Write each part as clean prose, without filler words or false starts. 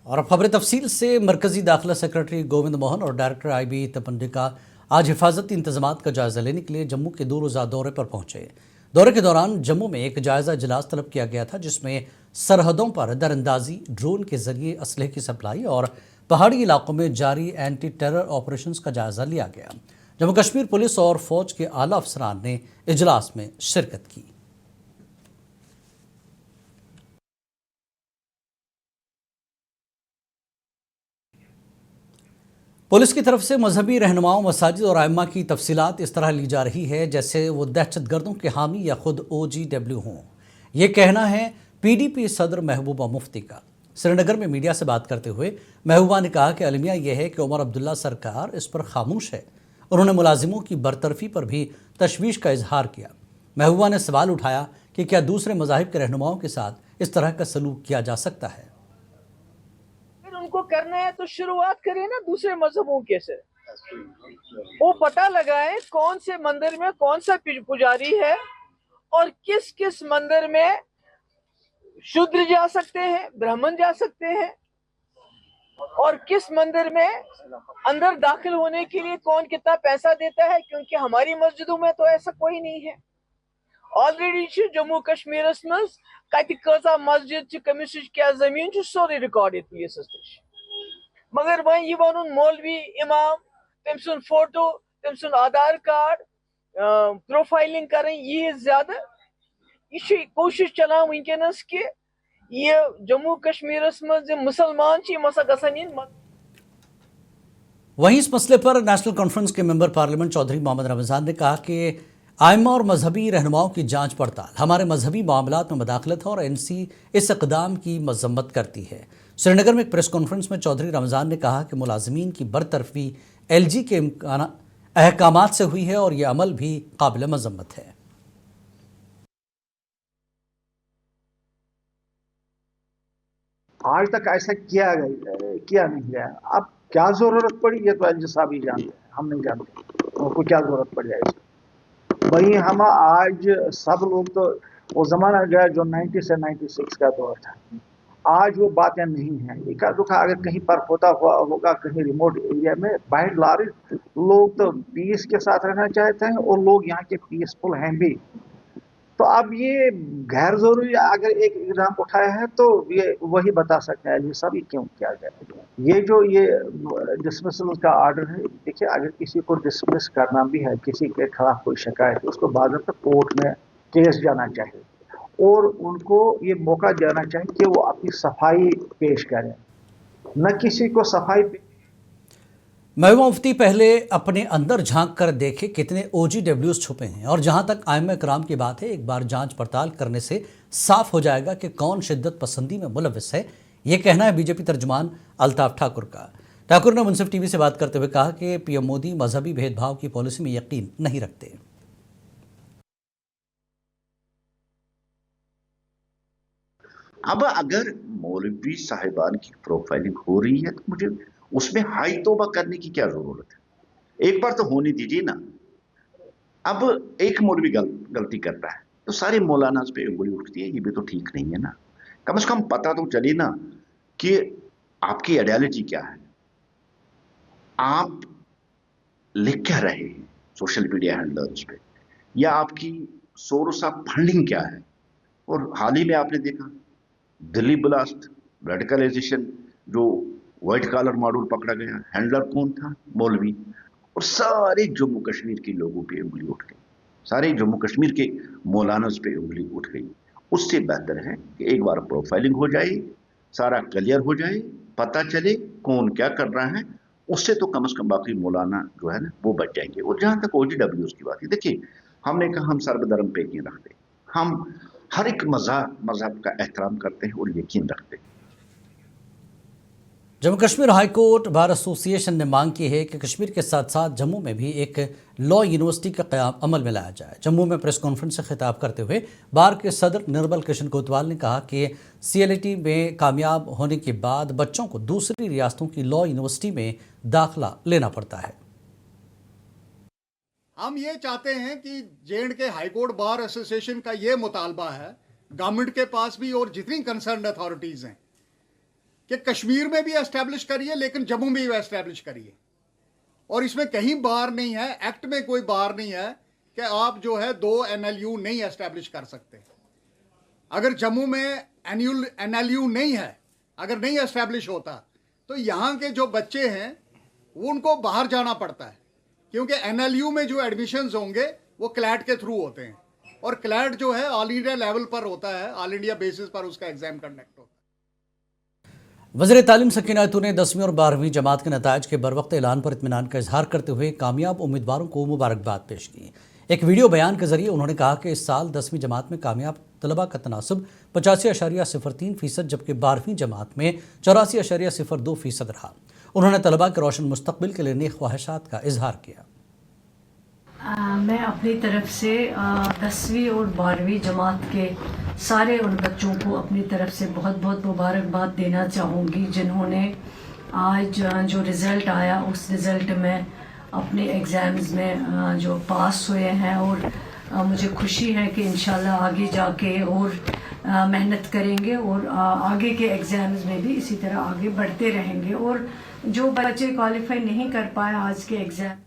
और अब खबरें तफसील से। मरकजी दाखिला सेक्रेटरी गोविंद मोहन और डायरेक्टर IB तपंडिका आज हिफाजती इंतजामात का जायजा लेने के लिए जम्मू के 2 रोज़ा दौरे पर पहुंचे। दौरे के दौरान जम्मू में एक जायजा इजलास तलब किया गया था, जिसमें सरहदों पर दरअंदाजी, ड्रोन के जरिए असलहे की सप्लाई और पहाड़ी इलाकों में जारी एंटी टेरर ऑपरेशंस का जायजा लिया गया। जम्मू कश्मीर पुलिस और फौज के आला अफसरान ने इजलास में शिरकत की। पुलिस की तरफ से मजहबी रहनुमाओं, मसाजिद और आइम्मा की तफसीलात इस तरह ली जा रही है जैसे वो दहशत गर्दों के हामी या खुद OGW हों। ये कहना है PDP सदर महबूबा मुफ्ती का। श्रीनगर में मीडिया से बात करते हुए महबूबा ने कहा कि अलमिया यह है कि उमर अब्दुल्ला सरकार इस पर खामोश है। उन्होंने मुलाजिमों की बरतरफी पर भी तशवीश का इजहार किया। महबूबा ने सवाल उठाया कि क्या दूसरे मज़ाहिब के रहनुमाओं के साथ इस तरह का सलूक किया जा सकता है। उनको करना है तो शुरुआत करें ना दूसरे मजहबों के से। वो पता लगाए कौन से मंदिर में कौन सा पुजारी है और किस किस मंदिर में शूद्र जा सकते हैं, ब्राह्मण जा सकते हैं, और किस मंदिर में अंदर दाखिल होने के लिए कौन कितना पैसा देता है, क्योंकि हमारी मस्जिदों में तो ऐसा कोई नहीं है। ऑलरेडी जम्मू कश्मीर कत मस्जिद कमिस क्या जमीन सोरे रिकॉर्ड पुलिस नश, मगर वह यह वन मौलवी इमाम तम सुन फोटो तम सुन आधार कार्ड प्रोफाइलिंग करें यह ज्यादा यह कोशिश चलान वनकस कि यह जम्मू कश्मीर मज मुसलमान गसन। वहीं इस मसले पर नेशनल कॉन्फ्रेंस के मेंबर पार्लियामेंट चौधरी मोहम्मद रमज़ान ने कहा कि आइम्मा और मजहबी रहनुमाओं की जांच पड़ताल हमारे मजहबी मामलात में मदाखलत है और NC इस इक़दाम की मजम्मत करती है। श्रीनगर में एक प्रेस कॉन्फ्रेंस में चौधरी रमज़ान ने कहा कि मुलाजिमीन की बरतरफी LG के अहकामात से हुई है और यह अमल भी काबिल मजम्मत है। आज तक ऐसा किया नहीं गया। अब क्या जरूरत पड़ी ये तो LG साहब ही जानते हैं, हम नहीं जानते उनको क्या जरूरत पड़ जाएगी। वही हम आज सब लोग तो वो जमाना गया जो 90 से 96 का दौर था। आज वो बातें नहीं है। एका दुखा अगर कहीं पर होता हुआ होगा कहीं रिमोट एरिया में, बाय लार्ज लोग तो पीस के साथ रहना चाहते हैं और लोग यहाँ के पीसफुल हैं भी। तो अब ये गैर जरूरी अगर एक इकदाम उठाया है तो ये वही बता सकते हैं ये सब क्यों किया गया। ये जो ये डिसमिसल का ऑर्डर है, देखिए अगर किसी को डिसमिस करना भी है, किसी के खिलाफ कोई शिकायत है, उसको बाकायदा कोर्ट में केस जाना चाहिए और उनको ये मौका देना चाहिए कि वो अपनी सफाई पेश करें, न किसी को सफाई महबूबा मुफ्ती पहले अपने अंदर झांक कर देखे कितने OGWs छुपे हैं, और जहां तक आइम्मा कराम की बात है, एक बार जांच पड़ताल करने से साफ हो जाएगा कि कौन शिद्दत पसंदी में मुलविस है। ये कहना है BJP तर्जुमान अल्ताफ ठाकुर का। ठाकुर ने मुंसिफ TV से बात करते हुए कहा कि PM मोदी मजहबी भेदभाव की पॉलिसी में यकीन नहीं रखते। अब अगर मौलवी साहिबान की प्रोफाइलिंग हो रही है तो मुझे उसमें हाई तौबा करने की क्या जरूरत है। एक बार तो होने दीजिए ना। अब एक मौलवी गलती करता है तो सारे मौलाना पे उंगली उठती है, ये भी तो ठीक नहीं है ना। कम से कम पता तो चले ना कि आपकी आइडियोलॉजी क्या है, आप लिख क्या रहे हैं सोशल मीडिया हैंडल्स पे, या आपकी सोर्स ऑफ फंडिंग क्या है। और हाल ही में आपने देखा दिल्ली ब्लास्ट, रेडिकलाइजेशन, जो व्हाइट कॉलर मॉडल पकड़ा गया, हैंडलर कौन था? मौलवी। और सारे जम्मू कश्मीर के लोगों पे उंगली उठ गई, सारे जम्मू कश्मीर के मौलानास पे उंगली उठ गई। उससे बेहतर है कि एक बार प्रोफाइलिंग हो जाए, सारा क्लियर हो जाए, पता चले कौन क्या कर रहा है। उससे तो कम से कम बाकी मौलाना जो है ना वो बच जाएंगे। और जहां तक OGWs की बात है, देखिए हमने कहा हम सर्वधर्म पे यकीन रखते, हम हर एक मजहब का एहतराम करते हैं और यकीन रखते हैं। Jammu Kashmir high court bar association ने मांग की है कि कश्मीर के साथ साथ जम्मू में भी एक लॉ यूनिवर्सिटी का क़याम अमल में लाया जाए। जम्मू में प्रेस कॉन्फ्रेंस से खिताब करते हुए बार के सदर निर्मल कृष्ण कोतवाल ने कहा कि CLAT में कामयाब होने के बाद बच्चों को दूसरी रियासतों की लॉ यूनिवर्सिटी में दाखिला लेना पड़ता है। हम ये चाहते हैं कि J&K high court bar association का ये मुतालबा है गवर्नमेंट के पास भी और जितनी कंसर्न्ड अथॉरिटीज़ हैं कि कश्मीर में भी एस्टैब्लिश करिए लेकिन जम्मू में भी एस्टैब्लिश करिए, और इसमें कहीं बार नहीं है, एक्ट में कोई बार नहीं है कि आप जो है 2 NLU नहीं एस्टैब्लिश कर सकते। अगर जम्मू में NLU नहीं है, अगर नहीं एस्टैब्लिश होता तो यहाँ के जो बच्चे हैं वो उनको बाहर जाना पड़ता है, क्योंकि NLU में जो एडमिशन्स होंगे वो क्लैट के थ्रू होते हैं, और क्लैट जो है ऑल इंडिया लेवल पर होता है, ऑल इंडिया बेसिस पर उसका एग्जाम कंडक्ट होता है। वज़ीर तालीम सकीना खातून ने 10वीं और 12वीं जमात के नताइज के बरवक्त ऐलान पर इत्मीनान का इजहार करते हुए कामयाब उम्मीदवारों को मुबारकबाद पेश की। एक वीडियो बयान के जरिए उन्होंने कहा कि इस साल 10वीं जमात में कामयाब तलबा का तनासब 85.03%, जबकि 12वीं जमात में 84.02% रहा। उन्होंने तलबा के रोशन मुस्तकबिल के लिए नेक ख्वाहिशात का इजहार किया। मैं अपनी तरफ से 10वीं और 12वीं जमात के सारे उन बच्चों को अपनी तरफ से बहुत बहुत मुबारकबाद देना चाहूँगी जिन्होंने आज जो रिज़ल्ट आया उस रिज़ल्ट में अपने एग्ज़ाम्स में जो पास हुए हैं, और मुझे खुशी है कि इंशाल्लाह आगे जाके और मेहनत करेंगे और आगे के एग्ज़ाम्स में भी इसी तरह आगे बढ़ते रहेंगे। और जो बच्चे क्वालिफाई नहीं कर पाए आज के एग्ज़ाम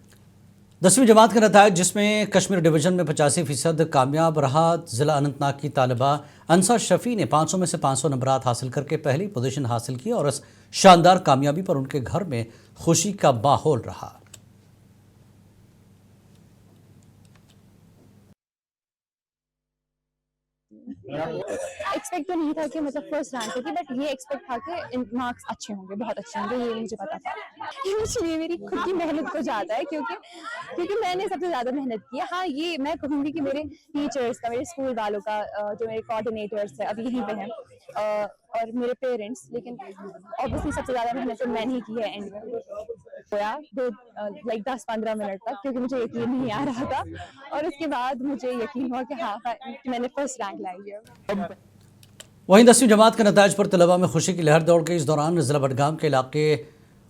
10वीं जमात के नताइज जिसमें कश्मीर डिवीज़न में 85% कामयाब रहा। ज़िला अनंतनाग की तालिबा अंसा शफ़ी ने 500 में से 500 नंबरात हासिल करके पहली पोजीशन हासिल की और इस शानदार कामयाबी पर उनके घर में खुशी का माहौल रहा। एक्सपेक्ट तो नहीं था कि मतलब फर्स्ट रैंक होगी, बट ये एक्सपेक्ट था कि मार्क्स अच्छे होंगे, बहुत अच्छे होंगे, ये मुझे पता था। ये मेरी खुद की मेहनत को जाता है, क्योंकि मैंने सबसे ज़्यादा मेहनत की है। हाँ, ये मैं कहूँगी कि मेरे टीचर्स का, मेरे स्कूल वालों का, जो मेरे कोऑर्डिनेटर्स है अभी यहीं पे हैं, और मेरे पेरेंट्स, लेकिन ऑब्वियसली सबसे ज़्यादा मेहनत तो मैंने ही की है। एंड में होया 10-15 मिनट तक, क्योंकि मुझे यकीन नहीं आ रहा था, और उसके बाद मुझे यकीन हुआ कि हाँ मैंने फर्स्ट रैंक लाई है। वहीं 10वीं जमात के नताइज पर तलबा में खुशी की लहर दौड़ गई। इस दौरान ज़िला बडगाम के इलाके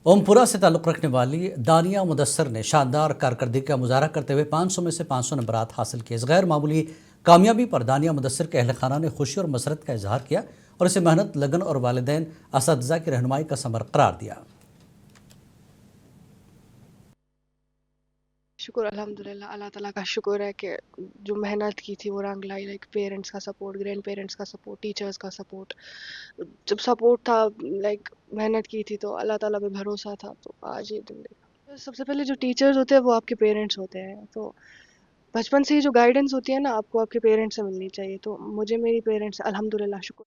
ओमपुरा से ताल्लुक़ रखने वाली दानिया मुदस्सर ने शानदार कारकर्दगी का मुजाहरा करते हुए 500 में से 500 नंबरात हासिल किए। इस गैर मामूली कामयाबी पर दानिया मुदस्सर के अहल खाना ने खुशी और मसरत का इजहार किया और इसे मेहनत, लगन और वालिदैन असातिज़ा की रहनुमाई का समर करार दिया। शुक्र अल्हम्दुलिल्लाह, अल्लाह ताला का शुक्र है कि जो मेहनत की थी वो रंग लाई। लाइक पेरेंट्स का सपोर्ट, ग्रैंड पेरेंट्स का सपोर्ट, टीचर्स का सपोर्ट, जब सपोर्ट था, लाइक मेहनत की थी तो अल्लाह ताला पे भरोसा था, तो आज ये दिन देखा। सबसे पहले जो टीचर्स होते हैं वो आपके पेरेंट्स होते हैं, तो बचपन से ही जो गाइडेंस होती है ना आपको आपके पेरेंट्स से मिलनी चाहिए, तो मुझे मेरी पेरेंट्स अल्हम्दुलिल्लाह शुक्र।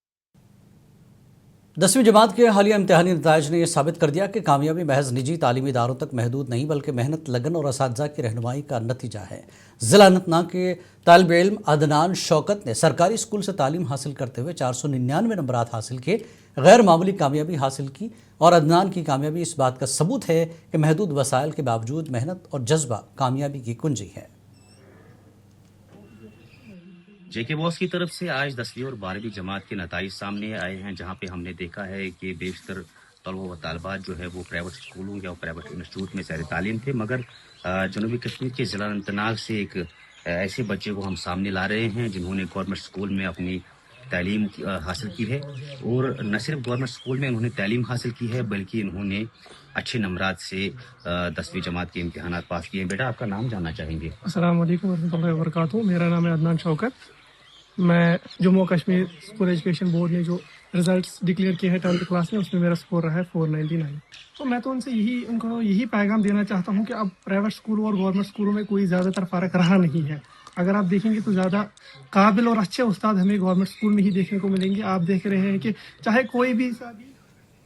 10वीं जमात के हालिया इम्तिहानी नताइज ने यह साबित कर दिया कि कामयाबी महज निजी तालीमी इदारों तक महदूद नहीं बल्कि मेहनत, लगन और असातिज़ा की रहनुमाई का नतीजा है। ज़िला अनंतनाग के तालिब इल्म अदनान शौकत ने सरकारी स्कूल से तालीम हासिल करते हुए 499 नंबरात हासिल किए, गैर मामूली कामयाबी हासिल की, और अदनान की कामयाबी इस बात का सबूत है कि महदूद वसाइल के बावजूद मेहनत और जज्बा कामयाबी की कुंजी है। जेके बॉस की तरफ से आज 10वीं और 12वीं जमात के नताइज सामने आए हैं, जहां पे हमने देखा है कि बेशतर तलबा व तालिबात जो है वो प्राइवेट स्कूलों या प्राइवेट इंस्टीट्यूट में सैर तालीम थे, मगर जनूबी कश्मीर के ज़िला अनंतनाग से एक ऐसे बच्चे को हम सामने ला रहे हैं जिन्होंने गवर्नमेंट स्कूल में अपनी तालीम हासिल की है, और न सिर्फ गवर्नमेंट स्कूल में उन्होंने तालीम हासिल की है बल्कि इन्होंने अच्छे नंबरात से 10वीं जमात के इम्तिहानात पास किए। बेटा, आपका नाम जानना चाहेंगे? अस्सलाम वालेकुम रहमतुल्लाहि व बरकातहू। मेरा नाम है अदनान शौकत। मैं Jammu Kashmir school education board ने जो रिजल्ट्स डिक्लेयर किए हैं 10th क्लास में, उसमें मेरा स्कोर रहा है 499। तो मैं तो उनको यही पैगाम देना चाहता हूँ कि अब प्राइवेट स्कूलों और गवर्नमेंट स्कूलों में कोई ज़्यादातर फ़र्क रहा नहीं है। अगर आप देखेंगे तो ज़्यादा काबिल और अच्छे उस्ताद हमें गवर्नमेंट स्कूल में ही देखने को मिलेंगे। आप देख रहे हैं कि चाहे कोई भी